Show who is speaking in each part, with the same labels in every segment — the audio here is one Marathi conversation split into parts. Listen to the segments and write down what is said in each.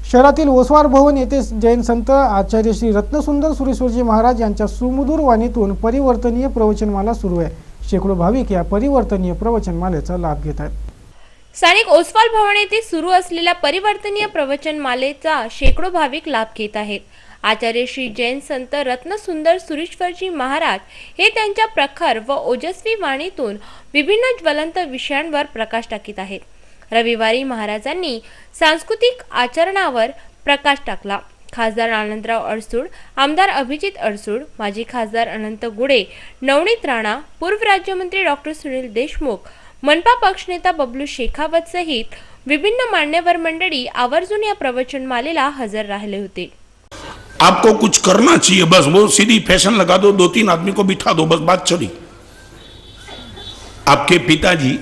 Speaker 1: शहरातील ओसवार भवन येथे जैन संत आचार्य श्री रत्नसुंदर सुरेश्वरजी महाराज यांच्या सुमधुर वाणीतून परिवर्तनीय प्रवचनमाला सुरू आहे। शेकडो भाविक या परिवर्तनीय प्रवचनमालेचा लाभ घेत आहेत।
Speaker 2: स्थानिक ओसवाल भवन येथे सुरू असलेल्या परिवर्तनीय प्रवचनमालेचा शेकडो भाविक लाभ घेत आहेत। आचार्य श्री जैन संत रत्नसुंदर सुरेश्वरजी महाराज हे त्यांच्या प्रखर व ओजस्वी वाणीतून विभिन्न ज्वलंत विषयांवर प्रकाश टाकीत आहेत। रविवारी महाराजांनी सांस्कृतिक आचरणावर प्रकाश टाकला। खासदार आनंदराव अडसूळ, आमदार अभिजित अडसूळ, माजी खासदार अनंत गुडे, नवनीत राणा, पूर्व राज्यमंत्री डॉक्टर सुनील देशमुख, मनपा पक्षनेता बबलू शेखावत सहित विभिन्न मान्यवर मंडळी आवर्जून या प्रवचनमालेला हजर राहिले होते।
Speaker 3: आपको कुछ करना चाहिए, बस वो सीधी फैशन लगा दो, 2-3 आदमी को बिठा दो, बस बात चली। आपके पिताजी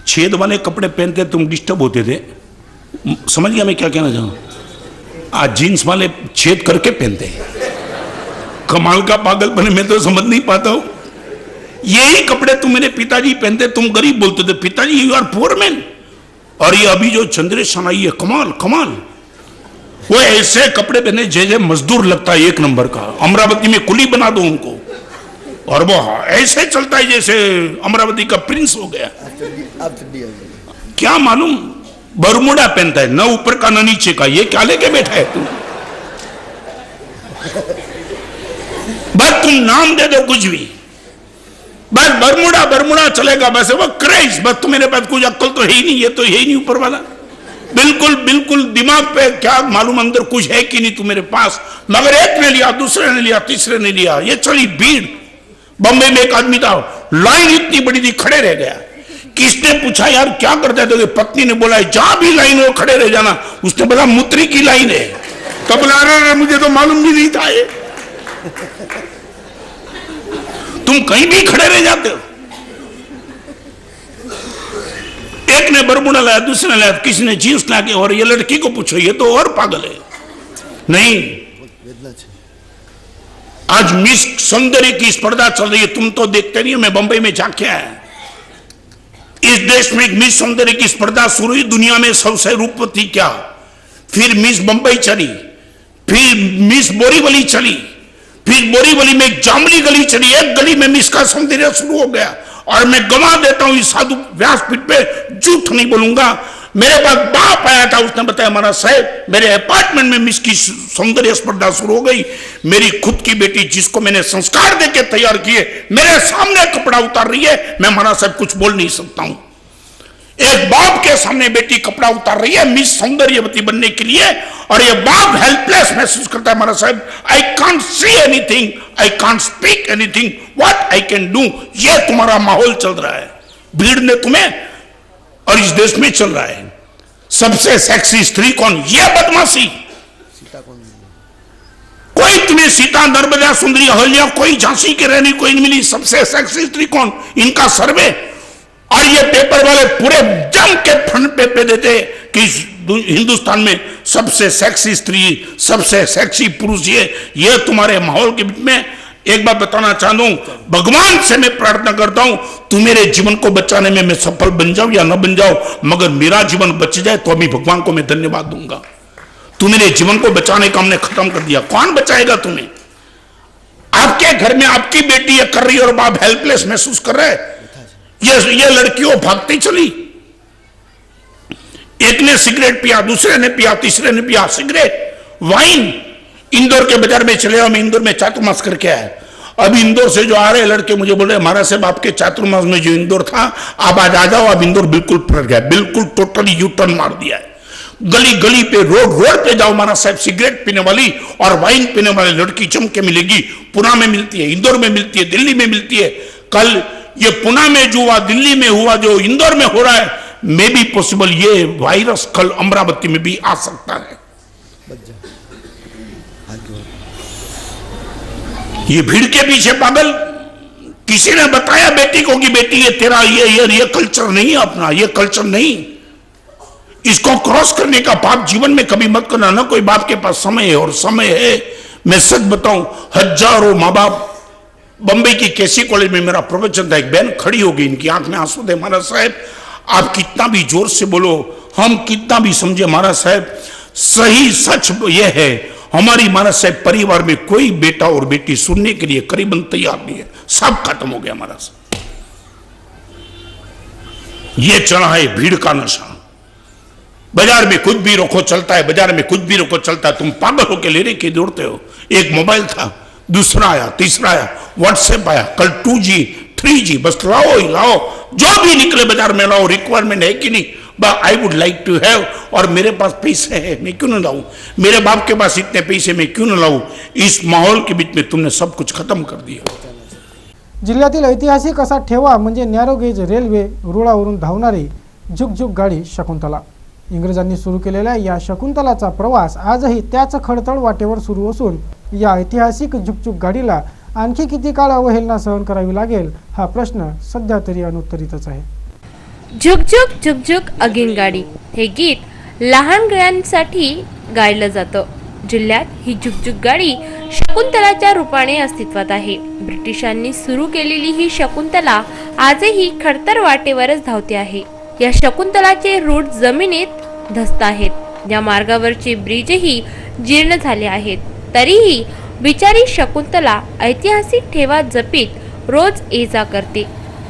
Speaker 3: छेद वाले कपड़े पहनते तुम डिस्टर्ब होते थे, समझ गया मैं क्या कहना चाहूँ। आज जीन्स वाले छेद करके पहनते हैं, कमाल का पागलपन मैं तो समझ नहीं पाता हूँ। यही कपड़े तुम मेरे पिताजी पहनते, तुम गरीब बोलते थे, पिताजी यू आर पुअर मैन। और ये अभी जो जनरेशन आई है, कमाल कमाल, वो ऐसे कपड़े पहने जैसे मजदूर लगता है, एक नंबर का। अमरावती में कुली बना दो उनको, और वो ऐसे चलता है जैसे अमरावती का प्रिंस हो गया। क्या मालूम बरमुडा पहनता है, न ऊपर का न नीचे का, ये क्या लेके बैठा है तू। बस तुम नाम दे दो कुछ भी, बस बरमुडा बरमुडा चलेगा, बस वो क्रेज। बस तुम मेरे पास कुछ अक्ल तो है ही नहीं, ये तो है ही नहीं ऊपर वाला, बिल्कुल बिल्कुल दिमाग पे क्या मालूम अंदर कुछ है कि नहीं तू मेरे पास। मगर एक ने लिया, दूसरे ने लिया, तीसरे ने लिया, ये चली भीड़। बंबई में एक आदमी था, लाइन इतनी बड़ी थी, खड़े रह गया। किसने पूछा यार क्या करता है, तो पत्नी ने बोला जहां भी लाइन हो खड़े रह जाना। उसने बोला मूत्री की लाइन है। तब बोला अरे मुझे तो मालूम भी नहीं था ये, तुम कहीं भी खड़े रह जाते हो। एक ने बरमुडा लाया, दूसरे ने लाया, किसी ने जींस ला के, और ये लड़की को पूछो ये तो और पागल है। नहीं, आज मिस सौंदर्य की स्पर्धा चल रही है, तुम तो देखते नहीं हो, मैं बंबई में जाके आया। इस देश में एक मिस सौंदर्य की स्पर्धा शुरू हुई, दुनिया में सबसे रूपवती क्या, फिर मिस बंबई चली, फिर मिस बोरीवली चली, फिर बोरीवली में एक जामली गली चली, एक गली में मिस का सौंदर्य शुरू हो गया। और मैं गवा देता हूं इस साधु व्यासपीठ पे, झूठ नहीं बोलूंगा। मेरे पास बाप आया था, उसने बताया महाराज साहब मेरे अपार्टमेंट में मिस की सौंदर्य स्पर्धा शुरू हो गई। मेरी खुद की बेटी जिसको मैंने संस्कार देके तैयार किए, मेरे सामने कपड़ा उतार रही है, मैं महाराज साहब कुछ बोल नहीं सकता हूं। एक बाप के सामने बेटी कपड़ा उतार रही है मिस सौंदर्यवती बनने के लिए, और ये बाप हेल्पलेस महसूस करता है महाराज साहब I can't see anything, I can't speak anything, what I can do. ये तुम्हारा माहौल चल रहा है, भीड़ ने तुम्हें और इस देश में चल रहा है। सबसे सेक्सी स्त्री कौन, ये बदमाशी। कोई तुम्हें सीता, नर्मदा, सुंदरी, अहल्या, कोई झांसी की रानी कोई नहीं मिली। सबसे सेक्सी स्त्री कौन, इनका सर्वे। और ये पेपर वाले पूरे जम के फ्रंट पे देते कि हिंदुस्तान में सबसे सेक्सी स्त्री, सबसे सेक्सी पुरुष ये तुम्हारे माहौल के बीच में। एक बात बताना चाहता हूं, भगवान से मैं प्रार्थना करता हूं तू मेरे जीवन को बचाने में मैं सफल बन जाऊं या न बन जाऊं, मगर मेरा जीवन बच जाए तो अभी भगवान को मैं धन्यवाद दूंगा। तू मेरे जीवन को बचाने का हमने खत्म कर दिया, कौन बचाएगा तुम्हें। आपके घर में आपकी बेटी ये कर रही है और बाप हेल्पलेस महसूस कर रहा है। ये लड़कियों भागती चली, एक ने सिगरेट पिया, दूसरे ने पिया, तीसरे ने पिया सिगरेट, वाइन। इंदौर के बाजार में चले, मैं इंदौर में चातुर्मास करके आया। अब इंदौर से जो आ रहे लड़के मुझे बोल रहे महाराज साहब आपके चातुर्मास में जो इंदौर था आप आज आ जाओ, अब इंदौर बिल्कुल पलट गया, बिल्कुल टोटली यू टर्न मार दिया है। गली गली पे रोड पे जाओ महाराज साहब, सिगरेट पीने वाली और वाइन पीने वाली लड़की जम के मिलेगी। पुणे में मिलती है, इंदौर में मिलती है, दिल्ली में मिलती है। कल ये पुणे में जो हुआ, दिल्ली में हुआ, जो इंदौर में हो रहा है, मे बी पॉसिबल ये वायरस कल अमरावती में भी आ सकता है। ये भीड़ के पीछे पागल, किसी ने बताया बेटी को कि बेटी ये तेरा ये कल्चर नहीं है अपना, ये कल्चर नहीं। इसको क्रॉस करने का पाप जीवन में कभी मत करना, ना कोई बाप के पास समय है। और समय है, मैं सच बताऊं, हजारों माँ बाप, बंबई की केसी कॉलेज में मेरा प्रवचन था, एक बहन खड़ी हो गई, इनकी आंख में आंसू थे। महाराज साहब आप कितना भी जोर से बोलो, हम कितना भी समझे महाराज साहब, सही सच यह है, हमारी मानस से परिवार में कोई बेटा और बेटी सुनने के लिए करीबन तैयार नहीं है। सब खत्म हो गया हमारा। ये चढ़ा है भीड़ का नशा। बाजार में कुछ भी रोको चलता है, बाजार में कुछ भी रोको चलता है, तुम पागल होकर लेने के दौड़ते हो। एक मोबाइल था, दूसरा आया, तीसरा आया, व्हाट्सएप आया, कल 2G 3G, बस लाओ ही लाओ, जो भी निकले बाजार में लाओ। रिक्वायरमेंट है कि नहीं, I would like to have, और मेरे पास पैसे है, मैं क्यों ना लाऊं, मेरे बाप के पास इतने पैसे मैं क्यों ना लाऊं। इस माहौल के बीच में तुमने सब कुछ खत्म कर दिया।
Speaker 1: जिल्ह्यातील ऐतिहासिक असा ठेवा म्हणजे नॅरो गेज रेल्वे रुळावरून धावणारी झुकझुक गाडी शकुंतला। इंग्रजांनी सुरू केलेल्या या शकुंतलाचा प्रवास आजही त्याच खडतळ वाटेवर सुरू असून या ऐतिहासिक झुकझुक गाडीला आणखी किती काळ अवहेलना सहन करावी लागेल हा प्रश्न सध्या तरी अनुत्तरितच आहे।
Speaker 2: झुकझुक झुकझुक अगीन गाडी हे गीत लहानग्यांसाठी गायलं जातं। जिल्ह्यात ही झुकझुक गाडी शकुंतलाच्या रूपाने अस्तित्वात आहे। ब्रिटिशांनी सुरू केलेली ही शकुंतला आजही खडतर वाटेवरच धावते आहे। या शकुंतलाचे रूट जमिनीत धस्त आहेत। या मार्गावरचे ब्रिजही जीर्ण झाले आहेत। तरीही बिचारी शकुंतला ऐतिहासिक ठेवा जपीत रोज ये जा करते।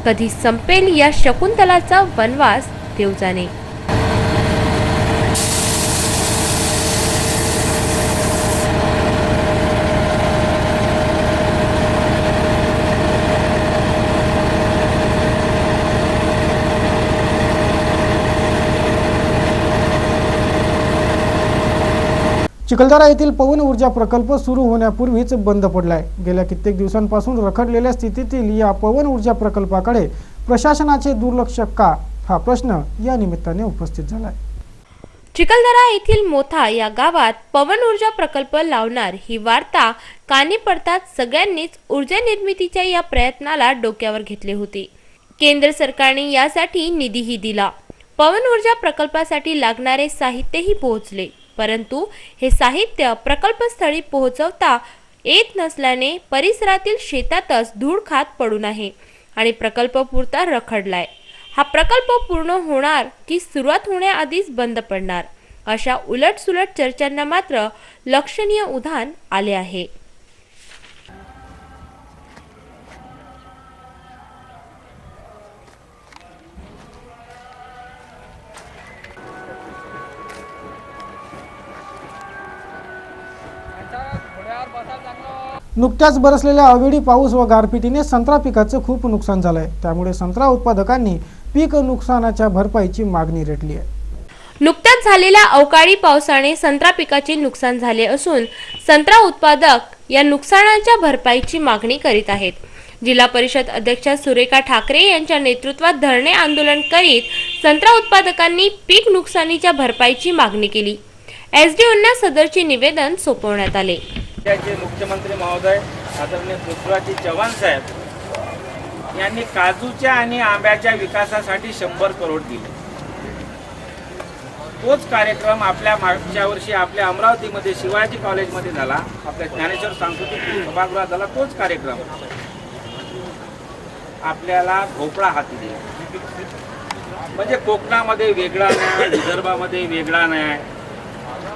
Speaker 2: कधी संपेल या शकुंतलाचा वनवास देव जाणे।
Speaker 1: चिखलदरा येथील पवन ऊर्जा प्रकल्प सुरू होण्यापूर्वीच बंद पडलाय। गेल्या कित्येक दिवसांपासून रखडलेल्या स्थितीतील या पवन ऊर्जा प्रकल्पाकडे प्रशासनाचे दुर्लक्ष का हा प्रश्न या निमित्ताने उपस्थित झालाय।
Speaker 2: चिखलदरा येथील मोथा या गावात पवन ऊर्जा प्रकल्प लावणार ही वार्ता कानी पडताच सगळ्यांनीच ऊर्जा निर्मितीच्या या प्रयत्नाला डोक्यावर घेतले होते। केंद्र सरकारने यासाठी निधीही दिला। पवन ऊर्जा प्रकल्पासाठी लागणारे साहित्यही पोहोचले, परंतु हे साहित्य प्रकल्पस्थळी पोहोचवता येत नसल्याने परिसरातील शेतातच धूळ खात पडून आहे आणि प्रकल्प पुरता रखडलाय। हा प्रकल्प पूर्ण होणार की सुरुवात होण्याआधीच बंद पडणार अशा उलटसुलट चर्चांना मात्र लक्षणीय उधाण आले आहे।
Speaker 1: नुकत्याच बरसलेल्या अवेळी पाऊस व गारपिटीने संत्रा पिकाचं खूप नुकसान झालंय। त्यामुळे संत्रा उत्पादकांनी पीक नुकसानाच्या भरपाईची मागणी रेटली आहे।
Speaker 2: नुकत्याच झालेल्या अवकाळी पावसाने संत्रा पिकाचे नुकसान झाले असून संत्रा उत्पादक या नुकसानाच्या भरपाईची मागणी करीत आहेत। जिल्हा परिषद अध्यक्षा सुरेखा ठाकरे यांच्या नेतृत्वात धरणे आंदोलन करीत संत्रा उत्पादकांनी पीक नुकसानीच्या भरपाईची मागणी केली। एसडीओंना सदरचे निवेदन सोपवण्यात आले।
Speaker 4: राज्याचे मुख्यमंत्री महोदय आदरणीय पृथ्वीराज चव्हाण साहेब यांनी काजूच्या आणि आंब्याच्या विकासासाठी 100 करोड दिले। तोच कार्यक्रम आपल्या मागच्या वर्षी आपल्या अमरावतीमध्ये शिवाजी कॉलेजमध्ये झाला, आपल्या ज्ञानेश्वर सांस्कृतिक सभागृहात झाला। तोच कार्यक्रम आपल्याला भोपळा हाती दिला। म्हणजे कोकणामध्ये वेगळा नाही, विदर्भामध्ये वेगळा नाही।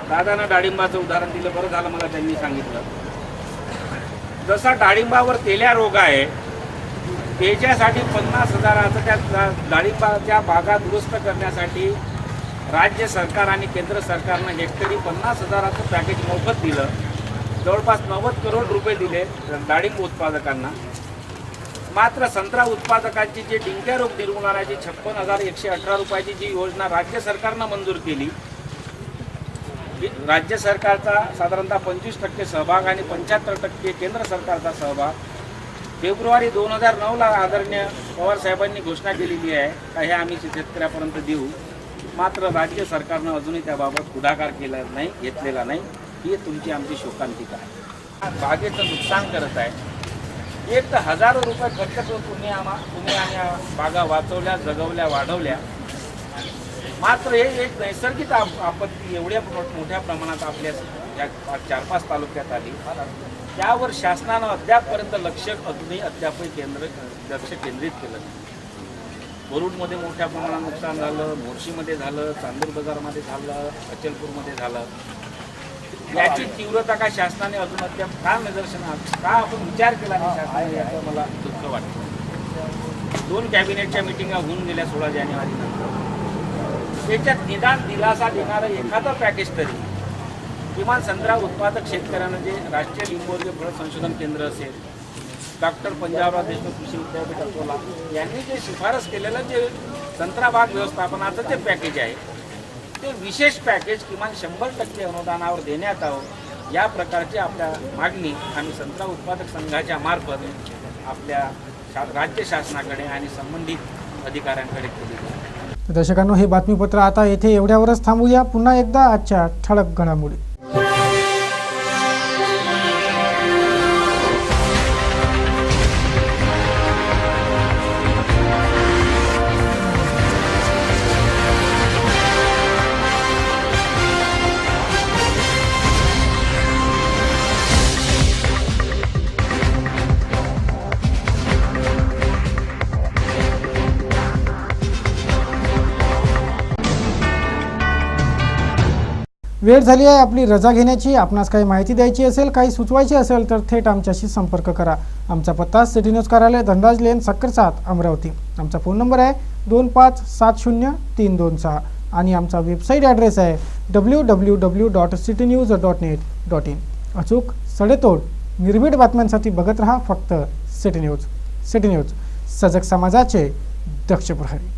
Speaker 4: दादानं डाळिंबाचं उदाहरण दिलं, बरं झालं मला त्यांनी सांगितलं। जसा डाळिंबावर तेल्या रोग आहे, त्याच्यासाठी 50,000चं त्या डाळिंबाच्या बागा दुरुस्त करण्यासाठी राज्य सरकार आणि केंद्र सरकारनं हेक्टरी 50,000चं पॅकेज मोफत दिलं। जवळपास 90 करोड रुपये दिले डाळिंब उत्पादकांना। मात्र संत्रा उत्पादकांची जी डिंक्या रोग निर्मूलनाची 56,118 रुपयाची जी योजना राज्य सरकारनं मंजूर केली, राज्य सरकारचा साधारणतः 25% सहभाग आणि 75% केंद्र सरकारचा सहभाग फेब्रुवारी 2009ला आदरणीय पवार साहेबांनी घोषणा केलेली आहे का हे आम्ही शेतकऱ्यापर्यंत देऊ। मात्र राज्य सरकारनं अजूनही त्याबाबत पुढाकार केला नाही, घेतलेला नाही। ही तुमची आमची शोकांतिका आहे। बागेचं नुकसान करत आहे। एक तर हजारो रुपये खर्च करून तुम्ही आणि बागा वाचवल्या, जगवल्या, वाढवल्या। मात्र हे एक नैसर्गिक आपत्ती एवढ्या मोठ्या प्रमाणात आपल्या या 4-5 तालुक्यात आली, त्यावर शासनानं अद्यापपर्यंत लक्ष केंद्रित केलं नाही। वरुडमध्ये मोठ्या प्रमाणात नुकसान झालं, मोर्शीमध्ये झालं, चांदूर बाजारमध्ये झालं, अचलपूरमध्ये झालं. याची तीव्रता का शासनाने अजून अद्याप का निदर्शनात का आपण विचार केला नाही शासनाने, याचं मला दुःख वाटतं. 2 कॅबिनेटच्या मिटिंगा होऊन गेल्या 16 जानेवारी नंतर. त्याच्यात निदान दिलासा देणारं एखादं पॅकेज तरी किमान संत्रा उत्पादक शेतकऱ्यांना, जे राष्ट्रीय लिंबोर्ग फळ संशोधन केंद्र असेल, डॉक्टर पंजाबराव देशमुख कृषी विद्यापीठ अकोला यांनी जे शिफारस केलेलं जे संत्रा बाग व्यवस्थापनाचं जे पॅकेज आहे, ते विशेष पॅकेज किमान 100% अनुदानावर देण्यात यावं, या प्रकारची आपल्या मागणी आम्ही संत्रा उत्पादक संघाच्या मार्फत आपल्या राज्य शासनाकडे आणि संबंधित अधिकाऱ्यांकडे केली आहे.
Speaker 1: दर्शकांनो, हे बातमीपत्र आता येथे एवढ्यावरच थांबूया. पुन्हा एकदा आजच्या ठळक घडामोडी. वेळ झाली आहे आपली रजा घेण्याची. आपणास काही माहिती द्यायची असेल, काही सुचवायची असेल तर थेट आमच्याशी संपर्क करा. आमचा पत्ता सिटी न्यूज कार्यालय, धनराज लेन, सक्कर 7, अमरावती. आमचा फोन नंबर आहे 25703226 आणि आमचा वेबसाईट ॲड्रेस आहे www.citynews.net.in. अचूक, सडेतोड, निर्भीड बातम्यांसाठी बघत रहा फक्त सिटी न्यूज. सिटी न्यूज, सजग समाजाचे दक्ष प्रहरी.